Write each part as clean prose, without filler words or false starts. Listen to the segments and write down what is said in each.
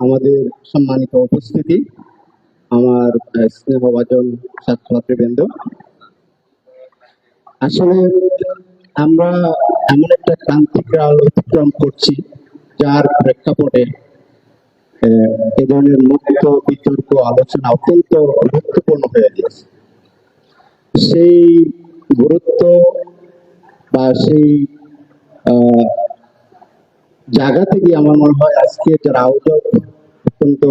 আমাদের সম্মানিত উপস্থিতি, আমার স্নেহভাজন ছাত্রছাত্রীবৃন্দ, আসলে আমরা এমন একটা ক্রান্তিক কাল অতিক্রম করছি যার প্রেক্ষাপটে এ ধরনের মুক্ত বিতর্ক আলোচনা অত্যন্ত গুরুত্বপূর্ণ হয়ে গেছে। সেই গুরুত্ব বা সেই আহ, জায়গা থেকে আমার মনে হয় আজকে যারা আয়োজক অত্যন্ত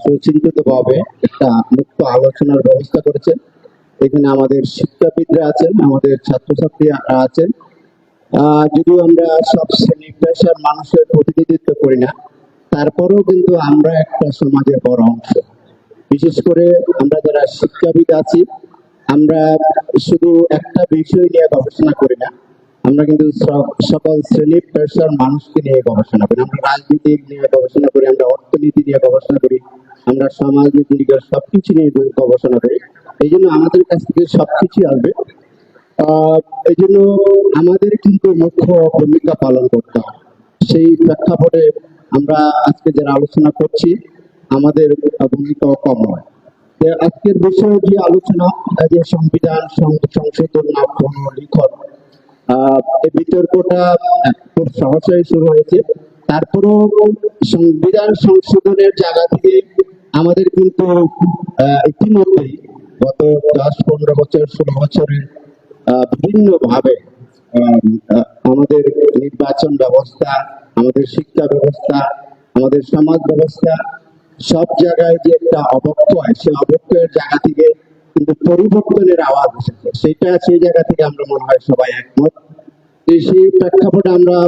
সুচিন্তিত ভাবে একটা মুক্ত আলোচনার ব্যবস্থা করেছেন। এখানে আমাদের শিক্ষাবিদরা আছেন, আমাদের ছাত্রছাত্রীরা আছেন। যদিও আমরা সব শ্রেণী পেশার মানুষের প্রতিনিধিত্ব করি না, তারপরেও কিন্তু আমরা একটা সমাজের বড় অংশ। বিশেষ করে আমরা যারা শিক্ষাবিদ আছি, আমরা শুধু একটা বিষয় নিয়ে গবেষণা করি না, আমরা কিন্তু সকল শ্রেণী পেশার মানুষকে নিয়ে গবেষণা করি। আমরা রাজনীতি নিয়ে গবেষণা করি, আমরা অর্থনীতি নিয়ে গবেষণা করি, আমরা সমাজনীতি সবকিছু নিয়ে গবেষণা করি। এই জন্য আমাদের কাছ থেকে সবকিছু আসবে। এই জন্য আমাদের কিন্তু মুখ্য ভূমিকা পালন করতে হবে। সেই প্রেক্ষাপটে আমরা আজকে যারা আলোচনা করছি, আমাদের ভূমিকাও কম নয়। আজকের বিষয় যে আলোচনা, যে সংবিধান সংশোধন না পুনর্লিখন, এই বিতর্কটা খুব সহসাই শুরু হয়েছে। তারপরেও সংবিধান সংশোধনের জায়গা থেকে আমাদের কিন্তু ইতিমধ্যেই গত 10-15 বছর 16 বছরে বিভিন্ন ভাবে আমাদের নির্বাচন ব্যবস্থা, আমাদের শিক্ষা ব্যবস্থা, আমাদের সমাজ ব্যবস্থা, সব জায়গায় যে একটা অবক্ষয়, সেই অবক্ষয়ের জায়গা থেকে কিন্তু পরিবর্তনের আওয়াজ এসেছে। সেই জায়গা থেকে আমরা মনে হয় সবাই একমত। সেই প্রেক্ষাপটে আমরা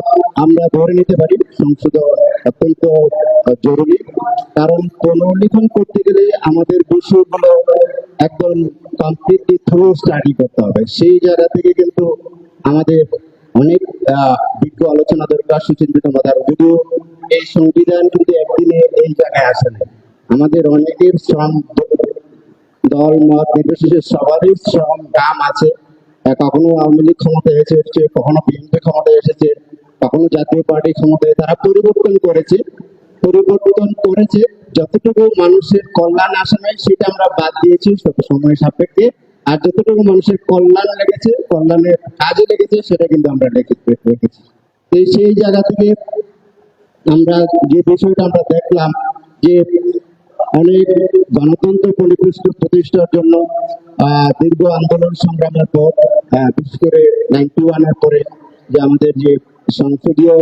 আমরা ধরে নিতে পারি সংশোধন অত্যন্ত জরুরি। কারণ পুনর্লিখন করতে গেলে আমাদের বিষয়গুলো একদম কমপ্লিটলি থ্রু স্টাডি করতে হবে। সেই জায়গা থেকে কিন্তু আমাদের অনেক বিজ্ঞ আলোচনা দরকার, সুচিন্তিত মাথার। যদিও এই সংবিধান কিন্তু একদিনে এই জায়গায় আসে না, আমাদের অনেকের শ্রম, দল মত নির্বিশেষে সবারই শ্রম দাম আছে। কখনো আওয়ামী লীগ ক্ষমতায় এসেছে, কখনো বিএনপি ক্ষমতায় এসেছে, কখনো জাতীয় পার্টি ক্ষমতায়, তারা পরিবর্তন করেছে যতটুকু মানুষের কল্যাণ আসে নাই সেটা আমরা বাদ দিয়েছি সময় সাপেক্ষে। আর যতটুকু মানুষের কল্যাণ লেগেছে, কল্যাণের কাজে লেগেছে, সেটা কিন্তু আমরা রেখেছি। সেই জায়গা থেকে আমরা যে বিষয়টা আমরা দেখলাম যে অনেক গণতন্ত্র পরিপুষ্ট প্রতিষ্ঠার জন্য দীর্ঘ আন্দোলন সংগ্রামের পর, বিশেষ করে 91-এর পরে যে আমাদের যে সংসদীয়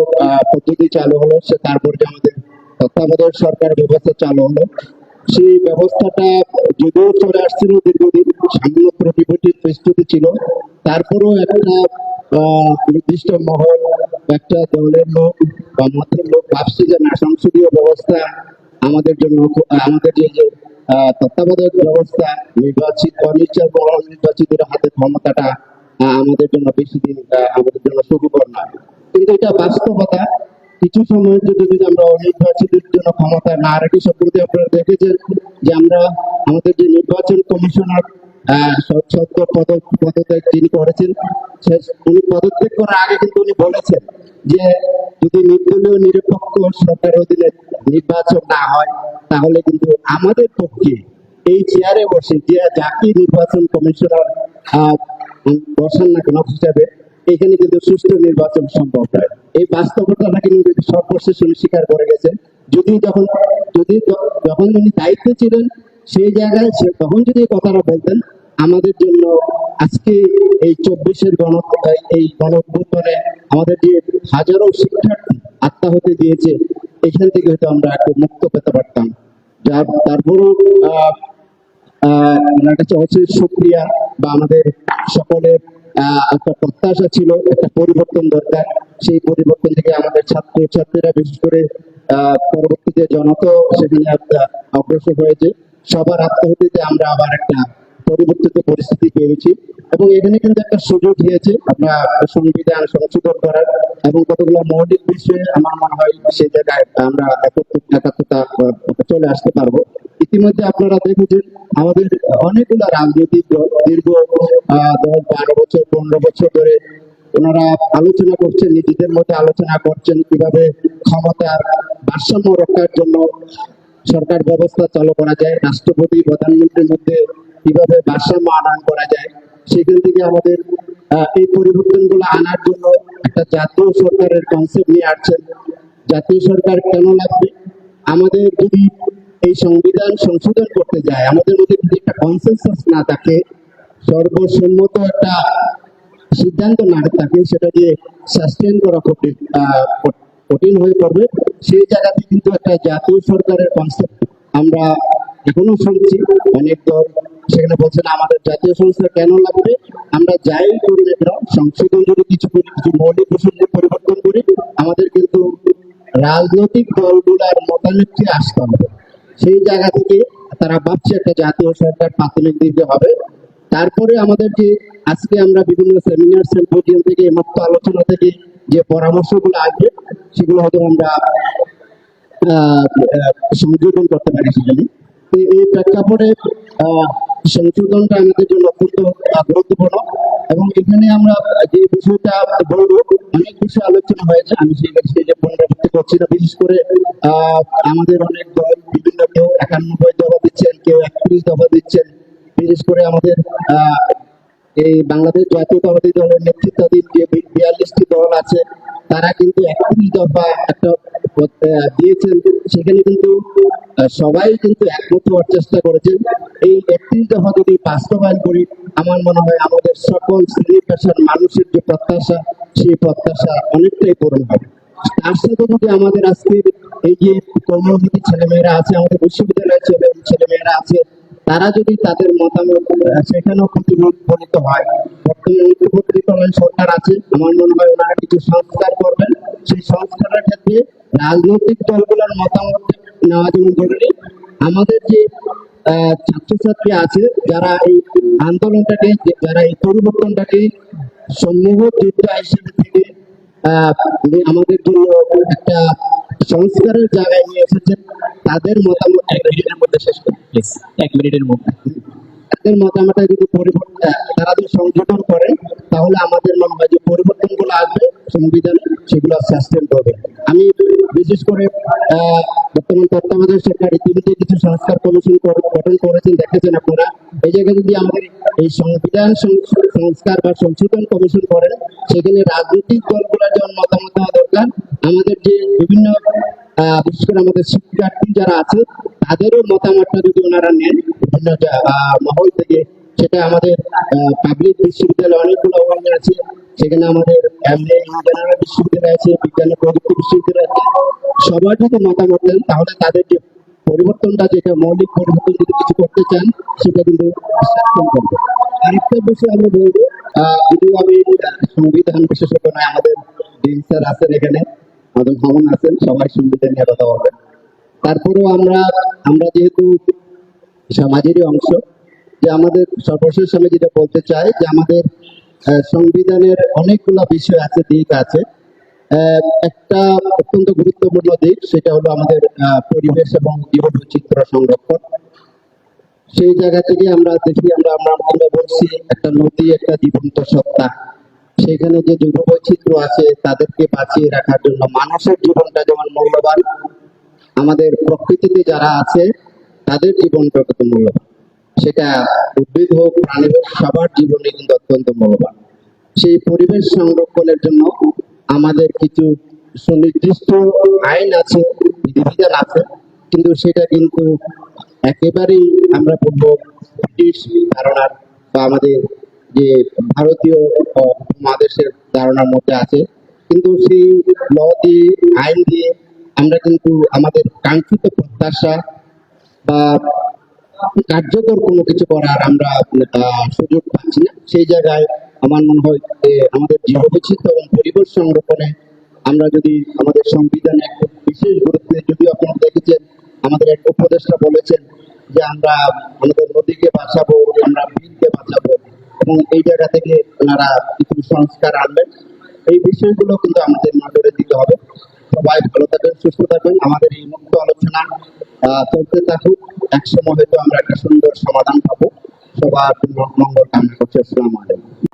পদ্ধতি চালু হলো, সে তারপর যে আমাদের তত্ত্বাবধায়ক সরকার ব্যবস্থা চালু হলো, সেই ব্যবস্থাটা যদিও চলে আসছিল দীর্ঘদিন, সামান্য ত্রুটি প্রস্তুতি ছিল, তারপরেও একটা নির্দিষ্ট মহল, একটা দলের লোক বা মতের লোক ভাবছে যে না, সংসদীয় ব্যবস্থা আমাদের জন্য, আমাদের যে তত্ত্বাবধায়ক ব্যবস্থা, নির্বাচিত অনির্বাচিতদের হাতে ক্ষমতাটা আমাদের জন্য বেশি দিন আমাদের জন্য সুখকর না। কিন্তু এটা বাস্তবতা। কিছু সময়ের যদি আমরা অনির্বাচিতের জন্য ক্ষমতা না রাখি, সম্প্রতি আপনারা দেখেছেন যে আমরা আমাদের যে নির্বাচন কমিশনার সদ্য পদত্যাগ যিনি করেছেন, উনি পদত্যাগ করার আগে কিন্তু উনি বলেছেন যে যদি নির্দলীয় নিরপেক্ষ সরকার অধীনে নির্বাচন না হয়, তাহলে কিন্তু আমাদের পক্ষে এই চেয়ারে বসে যে যাকে নির্বাচন কমিশনার বসান না কেন হিসাবে, এখানে কিন্তু সুষ্ঠু নির্বাচন সম্ভব নয়। এই বাস্তবতাটা কিন্তু সর্বশেষ উনি স্বীকার করে গেছেন। যখন উনি দায়িত্বে ছিলেন, সেই জায়গায় তখন যদি এই কথাটা বলতেন, আমাদের জন্য আজকে এই 24-এর এই গণঅভ্যুত্থানে আমাদের যে হাজারো শিক্ষার্থী আত্মাহুতি দিয়েছে, এখান থেকে হয়তো আমরা একটু মুক্ত পেতে পারতাম। তারপরও আমার কাছে অশেষ শুকরিয়া, বা আমাদের সকলের একটা প্রত্যাশা ছিল একটা পরিবর্তন দরকার। সেই পরিবর্তন থেকে আমাদের ছাত্রছাত্রীরা, বিশেষ করে পরবর্তীতে জনতা সেখানে অগ্রসর হয়েছে। সবার আত্মাহুতিতে আমরা আবার একটা পরিবর্তিত পরিস্থিতি পেয়েছি, এবং এখানে কিন্তু একটা সুযোগ দিয়েছে আমরা সংবিধান সংশোধন করার, এবং কতগুলো মৌলিক বিষয়ে আমার মনে হয় সেই জায়গায় আমরা একাত্মতা চলে আসতে পারবো। ইতিমধ্যে আপনারা দেখেছেন আমাদের অনেকগুলো রাজনৈতিক দল দীর্ঘ 10-12 বছর 15 বছর ধরে ওনারা আলোচনা করছেন, নিজেদের মধ্যে আলোচনা করছেন কিভাবে ক্ষমতার ভারসাম্য রক্ষার জন্য সরকার ব্যবস্থা চালু করা যায়, রাষ্ট্রপতি প্রধানমন্ত্রীর মধ্যে কিভাবে ভারসাম্য আনয়ন করা যায়। সেখান থেকে আমাদের এই পরিবর্তনগুলো আনার জন্য একটা জাতীয় সরকারের কনসেপ্ট নিয়ে আসছেন। জাতীয় সরকার কেন লাগবে? আমাদের যদি এই সংবিধান সংশোধন করতে যায়, আমাদের মধ্যে যদি একটা কনসেনসাস না থাকে, সর্বসম্মত একটা সিদ্ধান্ত না থাকে, সেটা দিয়ে সাস্টেন করা কঠিন হয়ে পড়বে। সেই জায়গাতে কিন্তু একটা জাতীয় সরকারের কনসেপ্ট আমরা এখনো শুনছি। অনেক দল সেখানে বলছে না আমাদের জাতীয় সংস্থা কেন লাগবে, আমরা যাই করি না কেন, সংশোধন যদি কিছু করি, কিছু মৌলিক বিষয় নিয়ে পরিবর্তন করি, আমাদের কিন্তু রাজনৈতিক দলগুলার মতামতকে আসতে হবে। সেই জায়গা থেকে তারা ভাবছে একটা জাতীয় সরকার প্রাথমিক দিকে হবে। তারপরে আমাদের যে আজকে আমরা বিভিন্ন সেমিনার সিম্পোজিয়াম থেকে মুক্ত আলোচনা থেকে যে পরামর্শগুলো আসবে, সেগুলো হয়তো আমরা সংযোজন করতে পারি। সেখানে এই প্রেক্ষাপটে সংশোধনটা আমাদের জন্য অত্যন্ত গুরুত্বপূর্ণ। এবং এখানে আমরা যে বিষয়টা বলবো, অনেক বিষয় আলোচনা হয়েছে, আমি সেই যে পুনরাবৃত্তি করছি না। বিশেষ করে আমাদের অনেক দল বিভিন্ন, কেউ 91 দফা দিচ্ছেন, কেউ 31 দফা দিচ্ছেন। বিশেষ করে আমাদের এই বাংলাদেশ জাতীয়তাবাদী দলের নেতৃত্বাধীন যে 42টি দল আছে, তারা কিন্তু 31 দফা একটা দিয়েছেন। সেখানে কিন্তু সবাই কিন্তু একমত হওয়ার চেষ্টা করেছেন। এই 31 দফা যদি বাস্তবায়ন করি, আমার মনে হয় আমাদের সকল শ্রেণী পেশার মানুষের যে প্রত্যাশা, সেই প্রত্যাশা অনেকটাই পূরণ হবে। তার সাথে যদি আমাদের আজকের এই যে কর্মমুখী ছেলেমেয়েরা আছে, আমাদের বিশ্ববিদ্যালয়ের ছেলেমেয়েরা আছে, তারা যদি তাদের মতামত সেখানেও প্রতিফলিত হয়। বর্তমানে অন্তর্বর্তীকালীন সরকার আছে, আমার মনে হয় ওনারা কিছু সংস্কার করবেন। সেই সংস্কারের ক্ষেত্রে রাজনৈতিক দলগুলোর মতামত নেওয়া যেমন জরুরি। আমাদের যে ছাত্রছাত্রী আছে, যারা এই আন্দোলনটাকে, যারা এই পরিবর্তনটাকে সমূহ যোদ্ধা হিসেবে থেকে আমাদের জন্য একটা সংস্কারের জায়গায় নিয়ে এসেছেন, তাদের মতামত 1 মিনিটের মধ্যে শেষ করুন প্লিজ, 1 মিনিটের মধ্যে। তাদের মতামতটা যদি তারা যদি সংযোজন করেন, তাহলে আমাদের মনে হয় যে পরিবর্তনগুলো আসবে সংবিধানে, সেগুলো সাস্টেন করবে। আমি বিশেষ করে বর্তমান তত্ত্বাবধায়ক সরকার ইতিমধ্যে কিছু সংস্কার কমিশন গঠন করেছেন, দেখেছেন আপনারা। এই জায়গায় যদি আমাদের এই সংবিধান সংস্কার বা সংশোধন কমিশন করেন, সেখানে রাজনৈতিক দলগুলোর যেমন মতামত দেওয়া দরকার, আমাদের যে বিভিন্ন বিশেষ করে আমাদের শিক্ষার্থী যারা আছে, তাদেরও মতামতটা যদি ওনারা নেন বিভিন্ন মহল থেকে, সেটা আমাদের পাবলিক বিশ্ববিদ্যালয় অনেকগুলো ওয়ার্ড আছে, সেখানে আমাদের এমএ জেনারেল বিশ্ববিদ্যালয় আছে, বিজ্ঞান ও প্রযুক্তি বিশ্ববিদ্যালয় আছে, সবার যদি মতামত দেন, তাহলে তাদের যে পরিবর্তনটা, যেটা মৌলিক পরিবর্তন যদি কিছু করতে চান, সেটা কিন্তু সাস্টেন করবে। আরেকটা বিষয় আমরা বলবো, যদিও আমি সংবিধান বিশেষজ্ঞ নয়, আমাদের ডিন স্যার আছেন এখানে, আমাদের ভ্রমণ আছেন, সবাই সংবিধান নিয়ে কথা বলবেন। তারপরেও আমরা যেহেতু সমাজেরই অংশ, যে আমাদের সর্বশেষ আমি যেটা বলতে চাই, যে আমাদের সংবিধানের অনেকগুলো বিষয় আছে, দিক আছে। একটা অত্যন্ত গুরুত্বপূর্ণ দিক, সেটা হলো আমাদের পরিবেশ এবং জীববৈচিত্র্য সংরক্ষণ। সেই জায়গা থেকে আমরা দেখি, আমরা বলছি একটা নদী একটা জীবন্ত সত্তা, সেখানে যে জীববৈচিত্র্য আছে তাদেরকে বাঁচিয়ে রাখার জন্য মানুষের জীবনটা যেমন মূল্যবান, আমাদের প্রকৃতিতে যারা আছে তাদের জীবনটা কত মূল্যবান, সেটা উদ্ভিদ হোক প্রাণী হোক, সবার জীবনে কিন্তু অত্যন্ত মূল্যবান। সেই পরিবেশ সংরক্ষণের জন্য আমাদের কিছু সুনির্দিষ্ট আইন আছে, বিধিবিধান আছে, কিন্তু সেটা কিন্তু একেবারেই আমরা বলবো ব্রিটিশ ধারণার বা আমাদের যে ভারতীয় উপমহাদেশের ধারণার মধ্যে আছে। কিন্তু সেই ল দিয়ে, আইন দিয়ে আমরা কিন্তু আমাদের কাঙ্ক্ষিত প্রত্যাশা বা কার্যকর কোনো কিছু করার আমরা সুযোগ পাচ্ছি না। সেই জায়গায় আমার মনে হয় যে আমাদের জীববৈচিত্র্য এবং পরিবেশ সংরক্ষণে আমরা যদি আমাদের সংবিধানে একটা বিশেষ গুরুত্ব, যদি আপনারা দেখেছেন আমাদের এক উপদেষ্টা বলেছেন যে আমরা আমাদের নদীকে বাঁচাবো, আমরা বিলকে বাঁচাবো, এবং এই জায়গা থেকে ওনারা কিছু সংস্কার আনবেন। এই বিষয়গুলো কিন্তু আমাদের নজরে দিতে হবে। সবাই ভালো থাকবেন, সুস্থ থাকবেন, আমাদের এই মুক্ত আলোচনা চলতে থাকুক। একসময় হয়তো আমরা একটা সুন্দর সমাধান পাবো। সবার মঙ্গল কামনা করছি। আসসালামু আলাইকুম।